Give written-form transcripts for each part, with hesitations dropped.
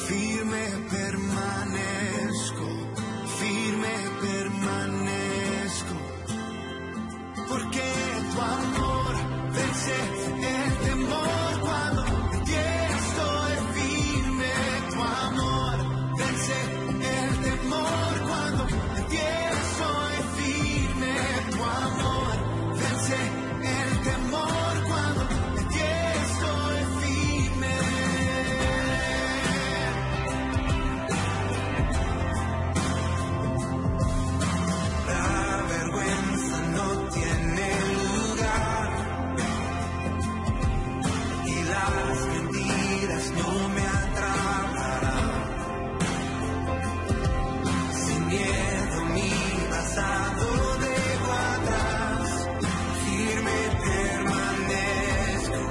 firme permanezco, porque tu amor vence el temor. Cuando en ti estoy firme, tu amor vence el temor. Cuando en ti estoy firme, tu amor vence el temor. Cuando en ti estoy firme. La vergüenza no tiene lugar y las mentiras no me atraparán. Sin miedo mi pasado dejo atrás. Firme permanezco,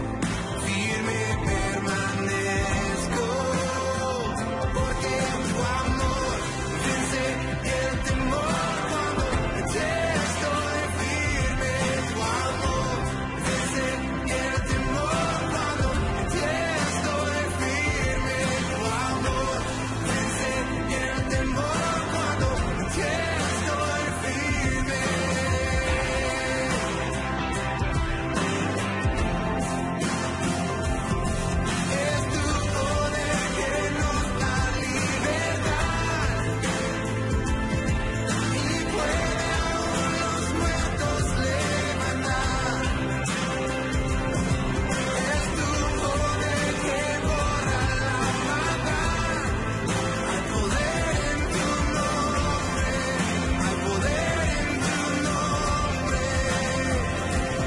porque tu amor vence el temor. Cuando en ti estoy firme, tu amor vence el temor. Cuando en ti estoy firme, tu amor vence el temor. Cuando en ti estoy firme. Es tu poder que nos da libertad y puede aún los muertos levantar. Es tu poder que borra la maldad. Hay poder en tu nombre, hay poder en tu nombre,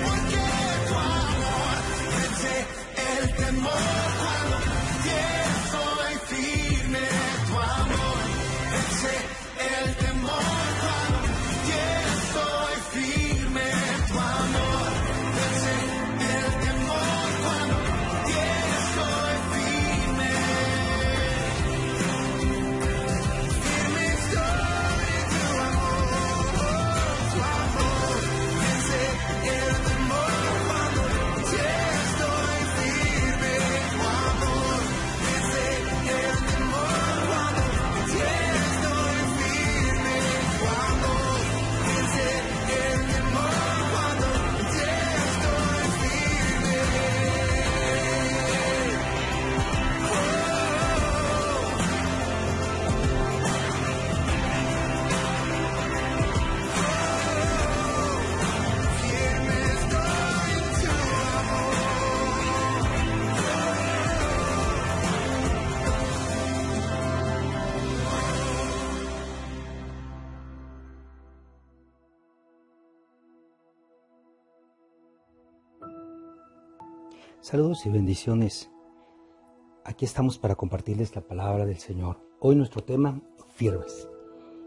porque tu amor vence el temor. Cuando en ti estoy firme, tu amor vence el temor. Cuando en ti estoy firme, tu amor vence el temor. Cuando en ti estoy firme, firme estoy, tu amor vence el temor. Cuando en ti estoy firme, tu amor vence el temor. Cuando en ti estoy firme, tu amor vence el temor. Cuando en ti estoy firme. Firme estoy en tu amor. Saludos y bendiciones. Aquí estamos para compartirles la palabra del Señor. Hoy nuestro tema, firmes.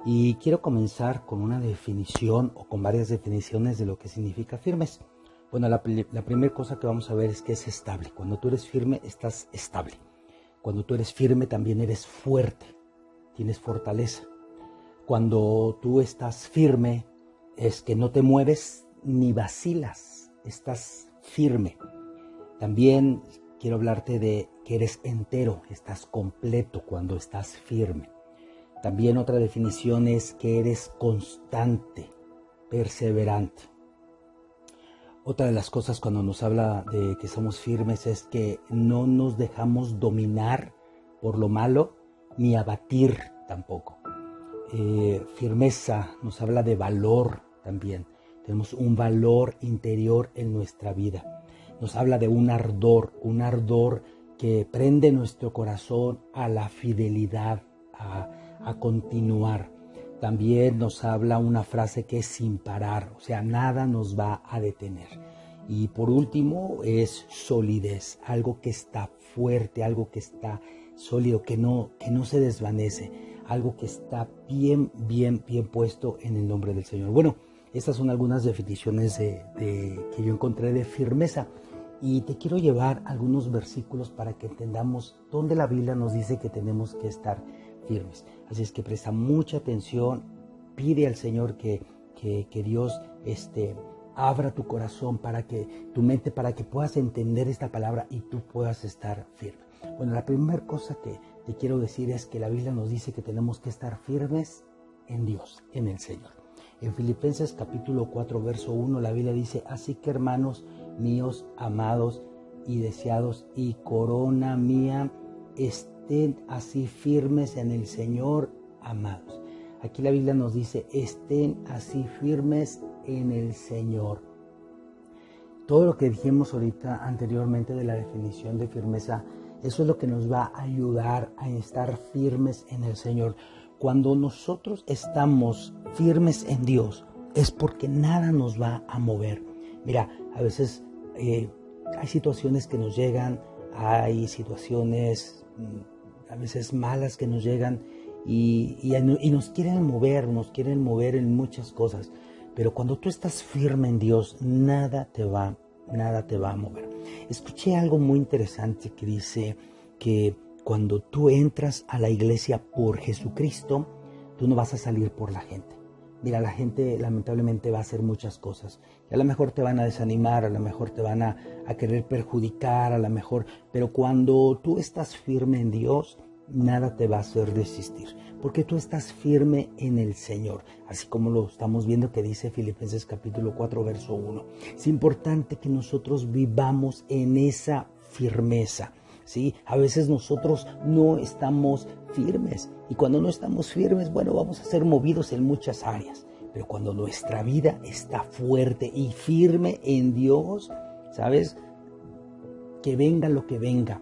Y quiero comenzar con una definición o con varias definiciones de lo que significa firmes. Bueno, la primera cosa que vamos a ver es que es estable. Cuando tú eres firme, estás estable. Cuando tú eres firme, también eres fuerte. Tienes fortaleza. Cuando tú estás firme, es que no te mueves ni vacilas. Estás firme. También quiero hablarte de que eres entero, estás completo cuando estás firme. También otra definición es que eres constante, perseverante. Otra de las cosas cuando nos habla de que somos firmes es que no nos dejamos dominar por lo malo ni abatir tampoco. Firmeza nos habla de valor también. Tenemos un valor interior en nuestra vida. Nos habla de un ardor que prende nuestro corazón a la fidelidad, a continuar. También nos habla una frase que es sin parar, o sea, nada nos va a detener. Y por último es solidez, algo que está fuerte, algo que está sólido, que no se desvanece, algo que está bien puesto en el nombre del Señor. Bueno, estas son algunas definiciones que yo encontré de firmeza. Y te quiero llevar algunos versículos para que entendamos dónde la Biblia nos dice que tenemos que estar firmes. Así es que presta mucha atención, pide al Señor que Dios abra tu corazón, para que tu mente, para que puedas entender esta palabra y tú puedas estar firme. Bueno, la primera cosa que te quiero decir es que la Biblia nos dice que tenemos que estar firmes en Dios, en el Señor. En Filipenses capítulo 4, verso 1, la Biblia dice: así que, hermanos míos, amados y deseados, y corona mía, estén así firmes en el Señor, amados. Aquí la Biblia nos dice: estén así firmes en el Señor. Todo lo que dijimos ahorita anteriormente de la definición de firmeza, eso es lo que nos va a ayudar a estar firmes en el Señor. Cuando nosotros estamos firmes en Dios, es porque nada nos va a mover. Mira, a veces hay situaciones que nos llegan, hay situaciones a veces malas que nos llegan y nos quieren mover en muchas cosas. Pero cuando tú estás firme en Dios, nada te va a mover. Escuché algo muy interesante que dice que cuando tú entras a la iglesia por Jesucristo, tú no vas a salir por la gente. Mira, la gente lamentablemente va a hacer muchas cosas. Y a lo mejor te van a desanimar, a lo mejor te van a querer perjudicar, a lo mejor. Pero cuando tú estás firme en Dios, nada te va a hacer desistir. Porque tú estás firme en el Señor. Así como lo estamos viendo que dice Filipenses capítulo 4, verso 1. Es importante que nosotros vivamos en esa firmeza. ¿Sí? A veces nosotros no estamos firmes y cuando no estamos firmes, bueno, vamos a ser movidos en muchas áreas, pero cuando nuestra vida está fuerte y firme en Dios, ¿sabes? Que venga lo que venga,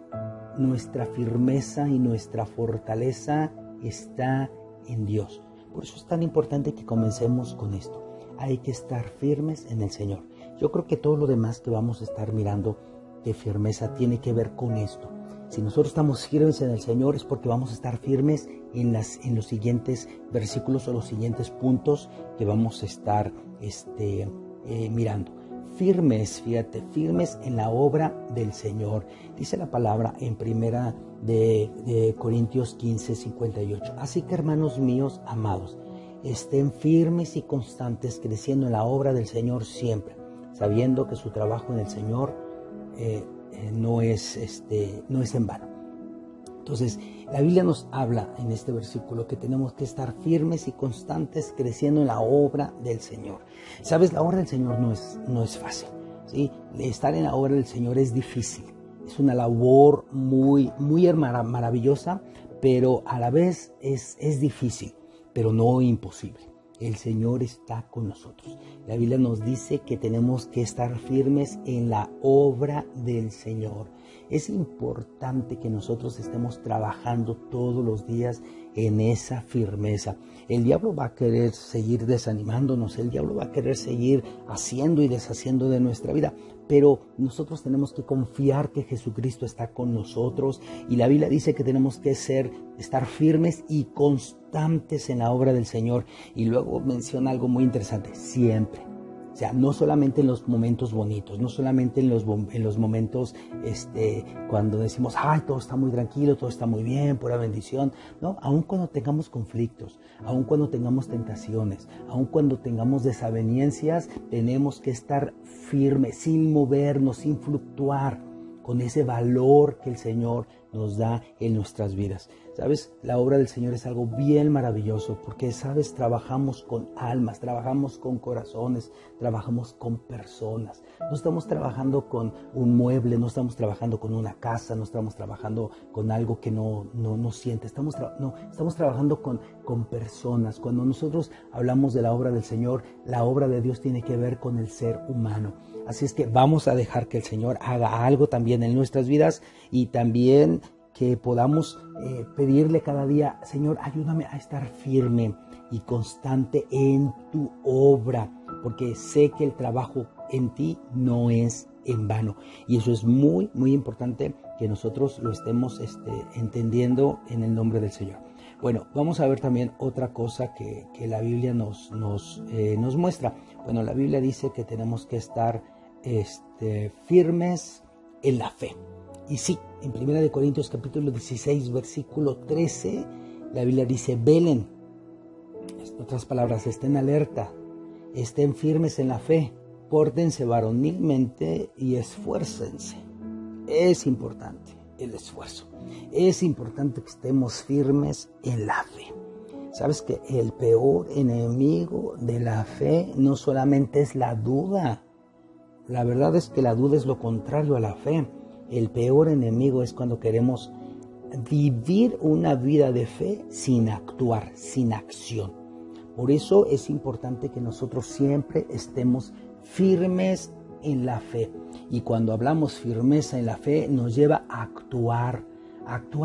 nuestra firmeza y nuestra fortaleza está en Dios. Por eso es tan importante que comencemos con esto. Hay que estar firmes en el Señor. Yo creo que todo lo demás que vamos a estar mirando de firmeza tiene que ver con esto. Si nosotros estamos firmes en el Señor es porque vamos a estar firmes en los siguientes versículos o los siguientes puntos que vamos a estar mirando. Firmes, fíjate, firmes en la obra del Señor. Dice la palabra en primera de Corintios 15, 58. Así que, hermanos míos amados, estén firmes y constantes, creciendo en la obra del Señor siempre, sabiendo que su trabajo en el Señor no es en vano. Entonces, la Biblia nos habla en este versículo que tenemos que estar firmes y constantes, creciendo en la obra del Señor. ¿Sabes? La obra del Señor no es fácil, ¿sí? Estar en la obra del Señor es difícil. Es una labor muy maravillosa, pero a la vez es difícil, pero no imposible. El Señor está con nosotros. La Biblia nos dice que tenemos que estar firmes en la obra del Señor. Es importante que nosotros estemos trabajando todos los días en esa firmeza. El diablo va a querer seguir desanimándonos, el diablo va a querer seguir haciendo y deshaciendo de nuestra vida, pero nosotros tenemos que confiar que Jesucristo está con nosotros y la Biblia dice que tenemos que estar firmes y constantes en la obra del Señor. Y luego menciona algo muy interesante: siempre. O sea, no solamente en los momentos bonitos, no solamente en los momentos cuando decimos, ay, todo está muy tranquilo, todo está muy bien, pura bendición. No, aun cuando tengamos conflictos, aun cuando tengamos tentaciones, aun cuando tengamos desavenencias, tenemos que estar firmes, sin movernos, sin fluctuar, con ese valor que el Señor nos da en nuestras vidas. ¿Sabes? La obra del Señor es algo bien maravilloso porque, ¿sabes? Trabajamos con almas, trabajamos con corazones, trabajamos con personas. No estamos trabajando con un mueble, no estamos trabajando con una casa, no estamos trabajando con algo que no siente. Estamos trabajando con personas. Cuando nosotros hablamos de la obra del Señor, la obra de Dios tiene que ver con el ser humano. Así es que vamos a dejar que el Señor haga algo también en nuestras vidas y también que podamos pedirle cada día: Señor, ayúdame a estar firme y constante en tu obra, porque sé que el trabajo en ti no es en vano. Y eso es muy, muy importante que nosotros lo estemos entendiendo en el nombre del Señor. Bueno, vamos a ver también otra cosa que la Biblia nos muestra. Bueno, la Biblia dice que tenemos que estar firmes en la fe. Y sí, en 1 Corintios capítulo 16, versículo 13, la Biblia dice: velen. En otras palabras, estén alerta, estén firmes en la fe, pórtense varonilmente y esfuércense. Es importante, el esfuerzo. Es importante que estemos firmes en la fe. Sabes que el peor enemigo de la fe no solamente es la duda. La verdad es que la duda es lo contrario a la fe. El peor enemigo es cuando queremos vivir una vida de fe sin actuar, sin acción. Por eso es importante que nosotros siempre estemos firmes en la fe. Y cuando hablamos firmeza en la fe, nos lleva a actuar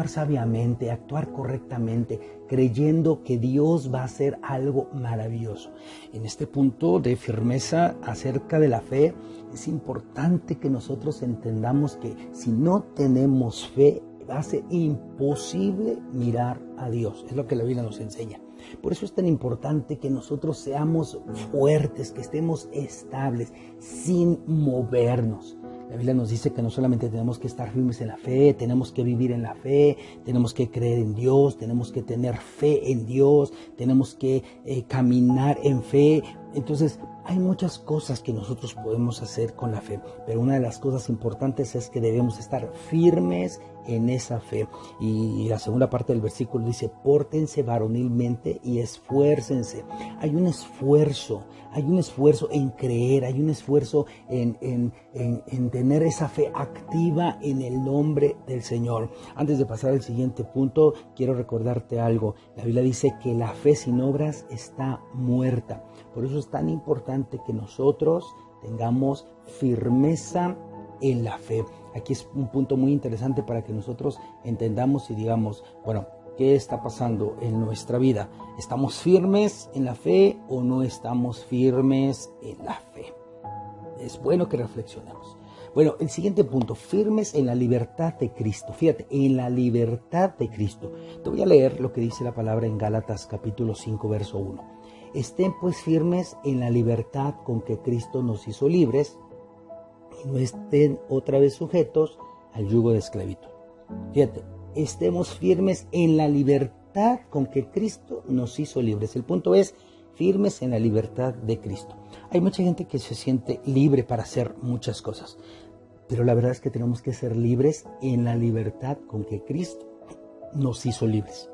sabiamente, actuar correctamente, creyendo que Dios va a hacer algo maravilloso. En este punto de firmeza acerca de la fe, es importante que nosotros entendamos que si no tenemos fe, va a ser imposible mirar a Dios. Es lo que la Biblia nos enseña. Por eso es tan importante que nosotros seamos fuertes, que estemos estables, sin movernos. La Biblia nos dice que no solamente tenemos que estar firmes en la fe, tenemos que vivir en la fe, tenemos que creer en Dios, tenemos que tener fe en Dios, tenemos que caminar en fe. Entonces, hay muchas cosas que nosotros podemos hacer con la fe, pero una de las cosas importantes es que debemos estar firmes en esa fe. Y la segunda parte del versículo dice, pórtense varonilmente y esfuércense. Hay un esfuerzo en creer, hay un esfuerzo en tener esa fe activa en el nombre del Señor. Antes de pasar al siguiente punto, quiero recordarte algo. La Biblia dice que la fe sin obras está muerta. Por eso es tan importante que nosotros tengamos firmeza en la fe. Aquí es un punto muy interesante para que nosotros entendamos y digamos, bueno, ¿qué está pasando en nuestra vida? ¿Estamos firmes en la fe o no estamos firmes en la fe? Es bueno que reflexionemos. Bueno, el siguiente punto, firmes en la libertad de Cristo. Fíjate, en la libertad de Cristo. Te voy a leer lo que dice la palabra en Gálatas capítulo 5, verso 1. Estén pues firmes en la libertad con que Cristo nos hizo libres y no estén otra vez sujetos al yugo de esclavitud. Fíjate, estemos firmes en la libertad con que Cristo nos hizo libres. El punto es firmes en la libertad de Cristo. Hay mucha gente que se siente libre para hacer muchas cosas, pero la verdad es que tenemos que ser libres en la libertad con que Cristo nos hizo libres.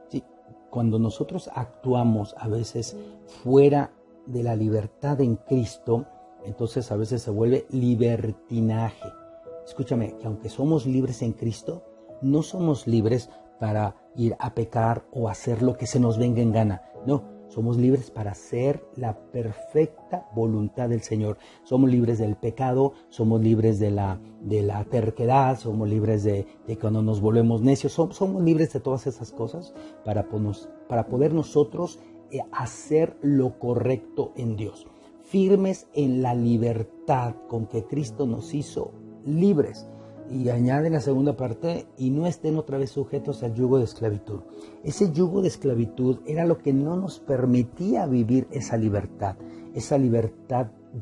¿Sí? Cuando nosotros actuamos a veces fuera de la libertad en Cristo, entonces a veces se vuelve libertinaje. Escúchame, que aunque somos libres en Cristo, no somos libres para ir a pecar o hacer lo que se nos venga en gana. No, somos libres para hacer la perfecta voluntad del Señor. Somos libres del pecado, somos libres de la terquedad, somos libres de cuando nos volvemos necios. Somos libres de todas esas cosas para poder nosotros hacer lo correcto en Dios. Firmes en la libertad con que Cristo nos hizo libres. Y añade la segunda parte, y no estén otra vez sujetos al yugo de esclavitud. Ese yugo de esclavitud era lo que no nos permitía vivir esa libertad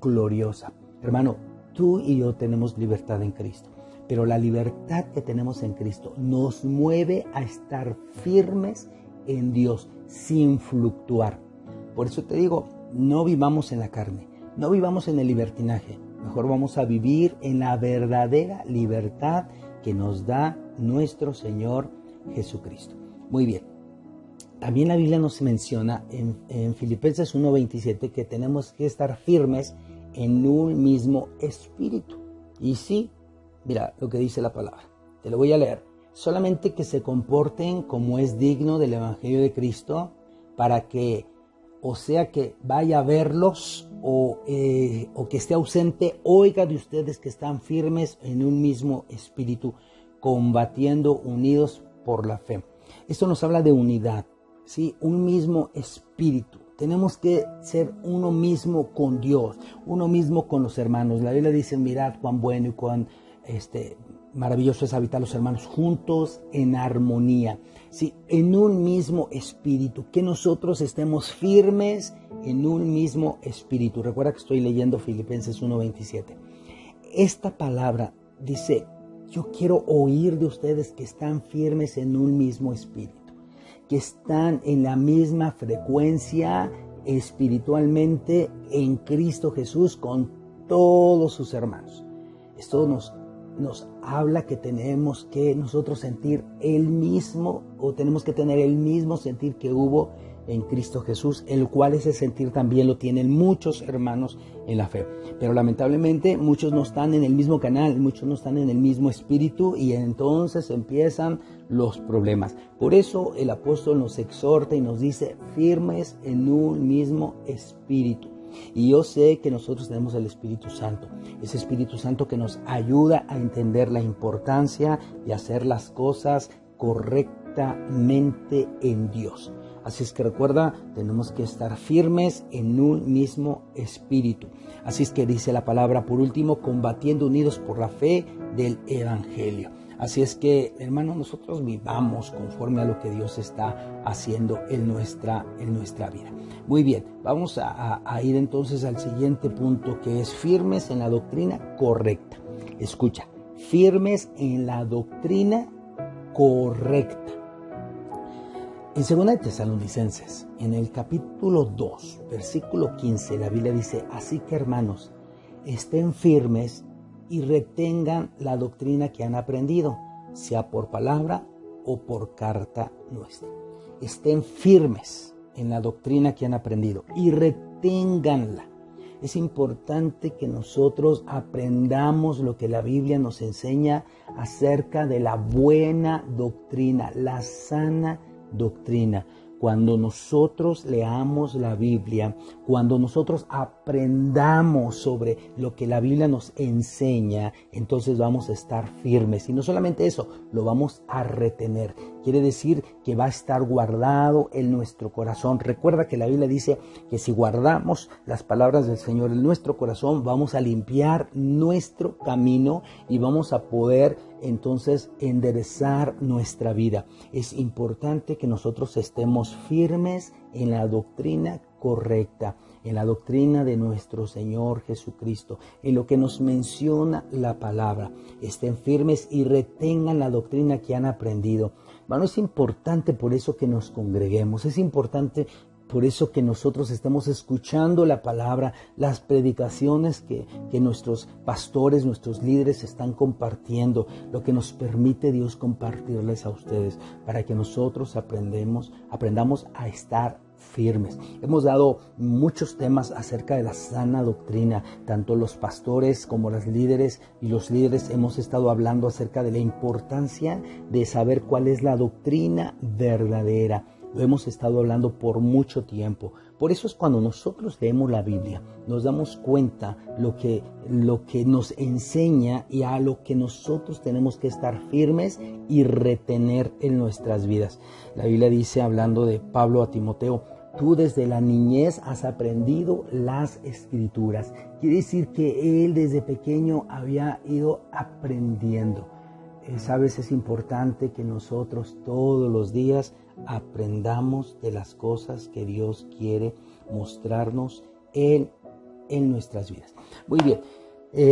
gloriosa. Hermano, tú y yo tenemos libertad en Cristo, pero la libertad que tenemos en Cristo nos mueve a estar firmes en Dios, sin fluctuar. Por eso te digo, no vivamos en la carne, no vivamos en el libertinaje. Mejor vamos a vivir en la verdadera libertad que nos da nuestro Señor Jesucristo. Muy bien. También la Biblia nos menciona en Filipenses 1:27 que tenemos que estar firmes en un mismo espíritu. Y sí, mira lo que dice la palabra. Te lo voy a leer. Solamente que se comporten como es digno del Evangelio de Cristo, para que, o sea que vaya a verlos o que esté ausente, oiga de ustedes que están firmes en un mismo espíritu, combatiendo unidos por la fe. Esto nos habla de unidad, ¿sí? Un mismo espíritu. Tenemos que ser uno mismo con Dios, uno mismo con los hermanos. La Biblia dice, mirad cuán bueno y cuán maravilloso es habitar los hermanos juntos en armonía, ¿sí? En un mismo espíritu, que nosotros estemos firmes en un mismo espíritu. Recuerda que estoy leyendo Filipenses 1:27. Esta palabra dice, yo quiero oír de ustedes que están firmes en un mismo espíritu, que están en la misma frecuencia espiritualmente en Cristo Jesús con todos sus hermanos. Esto nos habla que tenemos que nosotros sentir el mismo, o tenemos que tener el mismo sentir que hubo en Cristo Jesús, el cual ese sentir también lo tienen muchos hermanos en la fe. Pero lamentablemente muchos no están en el mismo canal, muchos no están en el mismo espíritu, y entonces empiezan los problemas. Por eso el apóstol nos exhorta y nos dice: firmes en un mismo espíritu. Y yo sé que nosotros tenemos el Espíritu Santo, ese Espíritu Santo que nos ayuda a entender la importancia de hacer las cosas correctamente en Dios. Así es que recuerda, tenemos que estar firmes en un mismo espíritu. Así es que dice la palabra, por último, combatiendo unidos por la fe del Evangelio. Así es que, hermanos, nosotros vivamos conforme a lo que Dios está haciendo en nuestra vida. Muy bien, vamos a ir entonces al siguiente punto, que es firmes en la doctrina correcta. Escucha, firmes en la doctrina correcta. En 2 de Tesalonicenses, en el capítulo 2, versículo 15, la Biblia dice: así que, hermanos, estén firmes y retengan la doctrina que han aprendido, sea por palabra o por carta nuestra. Estén firmes en la doctrina que han aprendido y reténganla. Es importante que nosotros aprendamos lo que la Biblia nos enseña acerca de la buena doctrina, la sana doctrina. Cuando nosotros leamos la Biblia, cuando nosotros aprendamos sobre lo que la Biblia nos enseña, entonces vamos a estar firmes. Y no solamente eso, lo vamos a retener. Quiere decir que va a estar guardado en nuestro corazón. Recuerda que la Biblia dice que si guardamos las palabras del Señor en nuestro corazón, vamos a limpiar nuestro camino y vamos a poder entonces enderezar nuestra vida. Es importante que nosotros estemos firmes en la doctrina correcta, en la doctrina de nuestro Señor Jesucristo, en lo que nos menciona la palabra. Estén firmes y retengan la doctrina que han aprendido. Bueno, es importante por eso que nos congreguemos, es importante por eso que nosotros estemos escuchando la palabra, las predicaciones que nuestros pastores, nuestros líderes están compartiendo, lo que nos permite Dios compartirles a ustedes, para que nosotros aprendamos a estar firmes. Hemos dado muchos temas acerca de la sana doctrina, tanto los pastores como las líderes y los líderes hemos estado hablando acerca de la importancia de saber cuál es la doctrina verdadera. Lo hemos estado hablando por mucho tiempo. Por eso es cuando nosotros leemos la Biblia, nos damos cuenta lo que nos enseña y a lo que nosotros tenemos que estar firmes y retener en nuestras vidas. La Biblia dice, hablando de Pablo a Timoteo: tú desde la niñez has aprendido las Escrituras. Quiere decir que él desde pequeño había ido aprendiendo. Sabes, es importante que nosotros todos los días aprendamos de las cosas que Dios quiere mostrarnos en nuestras vidas. Muy bien,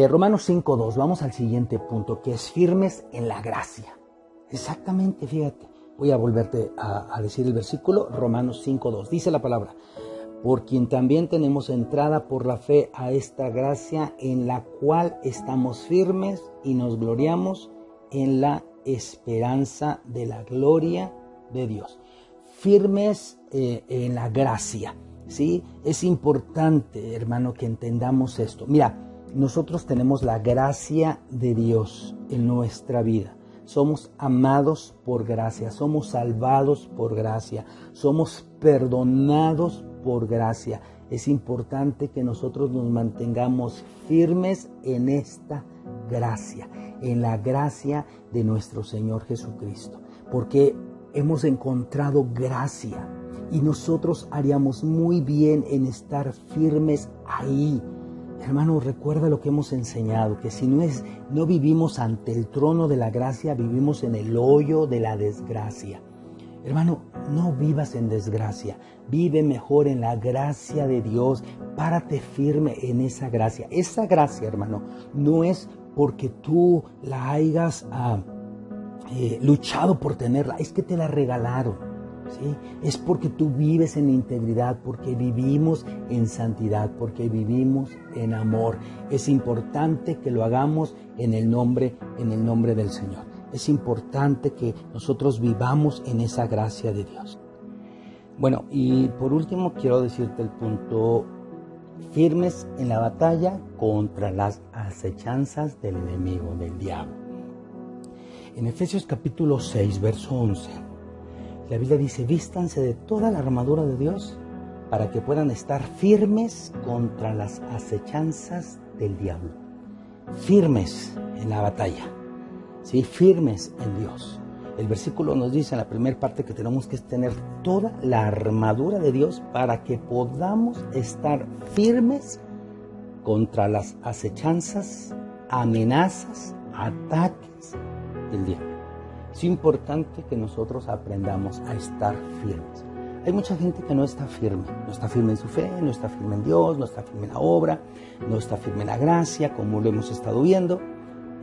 Romanos 5:2, vamos al siguiente punto, que es firmes en la gracia. Exactamente, fíjate, voy a volverte a decir el versículo, Romanos 5:2, dice la palabra: por quien también tenemos entrada por la fe a esta gracia, en la cual estamos firmes y nos gloriamos en la esperanza de la gloria de Dios. Firmes en la gracia, ¿sí? Es importante, hermano, que entendamos esto. Mira, nosotros tenemos la gracia de Dios en nuestra vida. Somos amados por gracia, somos salvados por gracia, somos perdonados por gracia. Es importante que nosotros nos mantengamos firmes en esta gracia, en la gracia de nuestro Señor Jesucristo, porque hemos encontrado gracia y nosotros haríamos muy bien en estar firmes ahí. Hermano, recuerda lo que hemos enseñado, que si no vivimos ante el trono de la gracia, vivimos en el hoyo de la desgracia. Hermano, no vivas en desgracia, vive mejor en la gracia de Dios, párate firme en esa gracia. Esa gracia, hermano, no es porque tú la hayas luchado por tenerla, es que te la regalaron. ¿sí? Es porque tú vives en integridad, porque vivimos en santidad, porque vivimos en amor. Es importante que lo hagamos en el nombre del Señor. Es importante que nosotros vivamos en esa gracia de Dios. Bueno, y por último quiero decirte el punto: firmes en la batalla contra las acechanzas del enemigo, del diablo. En Efesios capítulo 6, verso 11, la Biblia dice: vístanse de toda la armadura de Dios para que puedan estar firmes contra las acechanzas del diablo. Firmes en la batalla, ¿sí? Firmes en Dios. El versículo nos dice en la primera parte que tenemos que tener toda la armadura de Dios para que podamos estar firmes contra las acechanzas, amenazas, ataques del diablo. Es importante que nosotros aprendamos a estar firmes. Hay mucha gente que no está firme en su fe, no está firme en Dios, no está firme en la obra, no está firme en la gracia, como lo hemos estado viendo.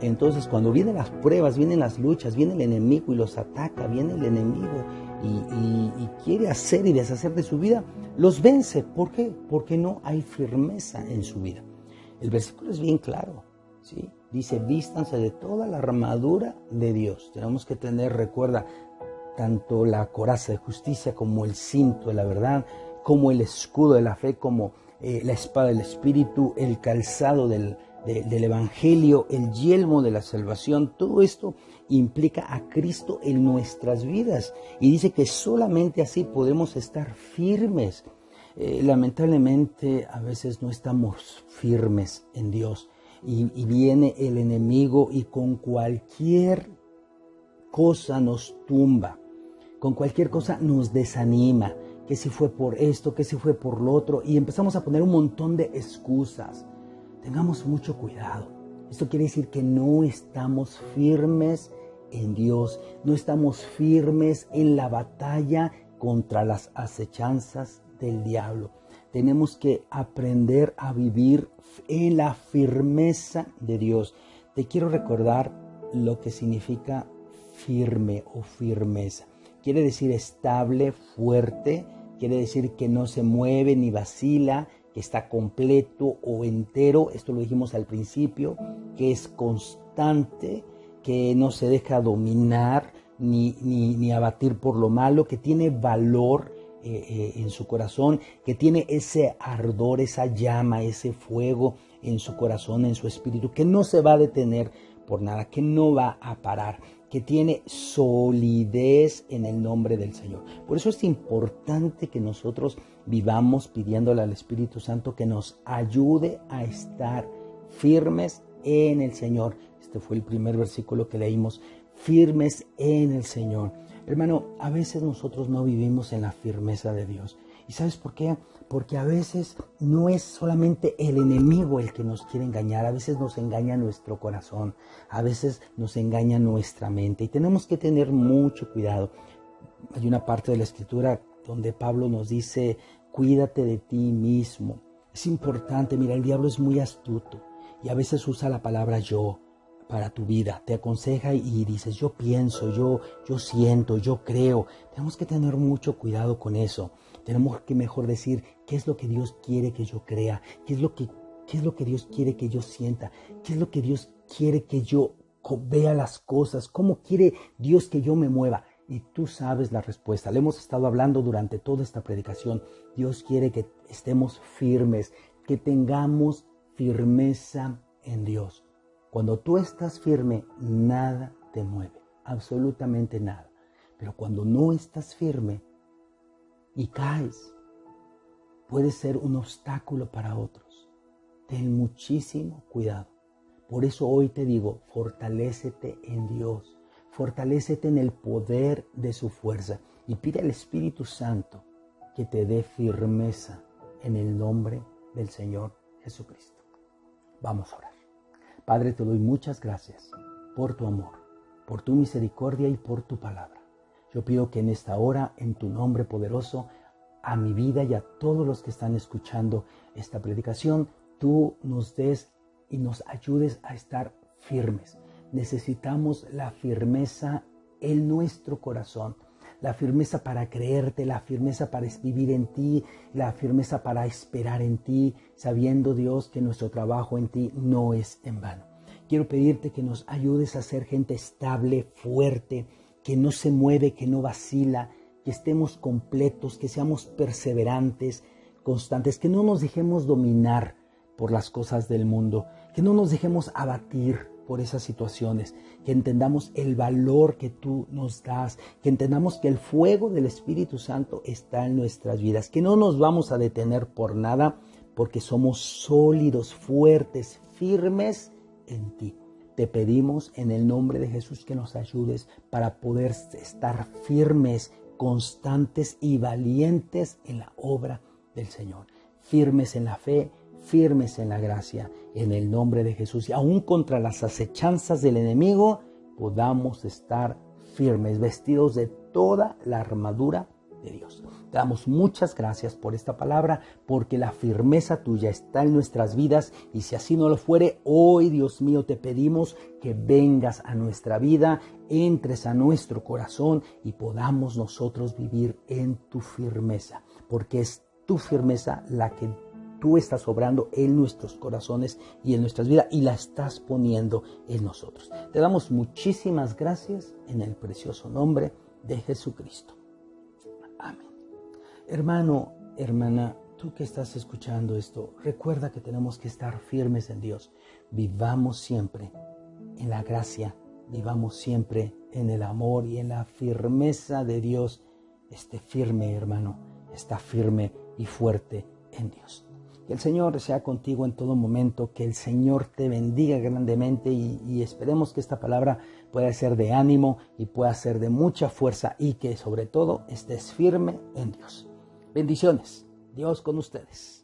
Entonces, cuando vienen las pruebas, vienen las luchas, viene el enemigo y los ataca, viene el enemigo y quiere hacer y deshacer de su vida, los vence. ¿Por qué? Porque no hay firmeza en su vida. El versículo es bien claro, ¿sí? Dice: vístanse de toda la armadura de Dios. Tenemos que tener, recuerda, tanto la coraza de justicia como el cinto de la verdad, como el escudo de la fe, como la espada del Espíritu, el calzado del Evangelio, el yelmo de la salvación. Todo esto implica a Cristo en nuestras vidas y dice que solamente así podemos estar firmes. Lamentablemente a veces no estamos firmes en Dios y viene el enemigo y con cualquier cosa nos tumba, con cualquier cosa nos desanima, que si fue por esto, que si fue por lo otro, y empezamos a poner un montón de excusas. Tengamos mucho cuidado. Esto quiere decir que no estamos firmes en Dios, no estamos firmes en la batalla contra las acechanzas del diablo. Tenemos que aprender a vivir en la firmeza de Dios. Te quiero recordar lo que significa firme o firmeza. Quiere decir estable, fuerte, quiere decir que no se mueve ni vacila, que está completo o entero, esto lo dijimos al principio, que es constante, que no se deja dominar ni abatir por lo malo, que tiene valor en su corazón, que tiene ese ardor, esa llama, ese fuego en su corazón, en su espíritu, que no se va a detener por nada, que no va a parar, que tiene solidez en el nombre del Señor. Por eso es importante que nosotros vivamos pidiéndole al Espíritu Santo que nos ayude a estar firmes en el Señor. Este fue el primer versículo que leímos: firmes en el Señor. Hermano, a veces nosotros no vivimos en la firmeza de Dios. ¿Y sabes por qué? Porque a veces no es solamente el enemigo el que nos quiere engañar, a veces nos engaña nuestro corazón, a veces nos engaña nuestra mente y tenemos que tener mucho cuidado. Hay una parte de la Escritura donde Pablo nos dice: cuídate de ti mismo. Es importante, mira, el diablo es muy astuto y a veces usa la palabra yo para tu vida, te aconseja y dices: yo pienso, yo siento, yo creo. Tenemos que tener mucho cuidado con eso. Tenemos que mejor decir qué es lo que Dios quiere que yo crea, qué es lo que Dios quiere que yo sienta, qué es lo que Dios quiere que yo vea las cosas, cómo quiere Dios que yo me mueva. Y tú sabes la respuesta. Le hemos estado hablando durante toda esta predicación. Dios quiere que estemos firmes, que tengamos firmeza en Dios. Cuando tú estás firme, nada te mueve, absolutamente nada. Pero cuando no estás firme y caes, puede ser un obstáculo para otros. Ten muchísimo cuidado. Por eso hoy te digo: fortalécete en Dios, fortalécete en el poder de su fuerza y pide al Espíritu Santo que te dé firmeza en el nombre del Señor Jesucristo. Vamos a orar. Padre, te doy muchas gracias por tu amor, por tu misericordia y por tu palabra. Yo pido que en esta hora, en tu nombre poderoso, a mi vida y a todos los que están escuchando esta predicación, tú nos des y nos ayudes a estar firmes. Necesitamos la firmeza en nuestro corazón. la firmeza para creerte, la firmeza para vivir en ti, la firmeza para esperar en ti, sabiendo, Dios, que nuestro trabajo en ti no es en vano. Quiero pedirte que nos ayudes a ser gente estable, fuerte, que no se mueve, que no vacila, que estemos completos, que seamos perseverantes, constantes, que no nos dejemos dominar por las cosas del mundo, que no nos dejemos abatir por esas situaciones, que entendamos el valor que tú nos das, que entendamos que el fuego del Espíritu Santo está en nuestras vidas, que no nos vamos a detener por nada, porque somos sólidos, fuertes, firmes en ti. Te pedimos en el nombre de Jesús que nos ayudes para poder estar firmes, constantes y valientes en la obra del Señor, firmes en la fe, firmes en la gracia, en el nombre de Jesús. Y aún contra las acechanzas del enemigo, podamos estar firmes, vestidos de toda la armadura de Dios. Te damos muchas gracias por esta palabra, porque la firmeza tuya está en nuestras vidas, y si así no lo fuere, hoy, Dios mío, te pedimos que vengas a nuestra vida, entres a nuestro corazón y podamos nosotros vivir en tu firmeza, porque es tu firmeza la que tú estás obrando en nuestros corazones y en nuestras vidas, y la estás poniendo en nosotros. Te damos muchísimas gracias en el precioso nombre de Jesucristo. Amén. Hermano, hermana, tú que estás escuchando esto, recuerda que tenemos que estar firmes en Dios. Vivamos siempre en la gracia, vivamos siempre en el amor y en la firmeza de Dios. Esté firme, hermano, está firme y fuerte en Dios. Que el Señor sea contigo en todo momento, que el Señor te bendiga grandemente, y esperemos que esta palabra pueda ser de ánimo y pueda ser de mucha fuerza, y que sobre todo estés firme en Dios. Bendiciones. Dios con ustedes.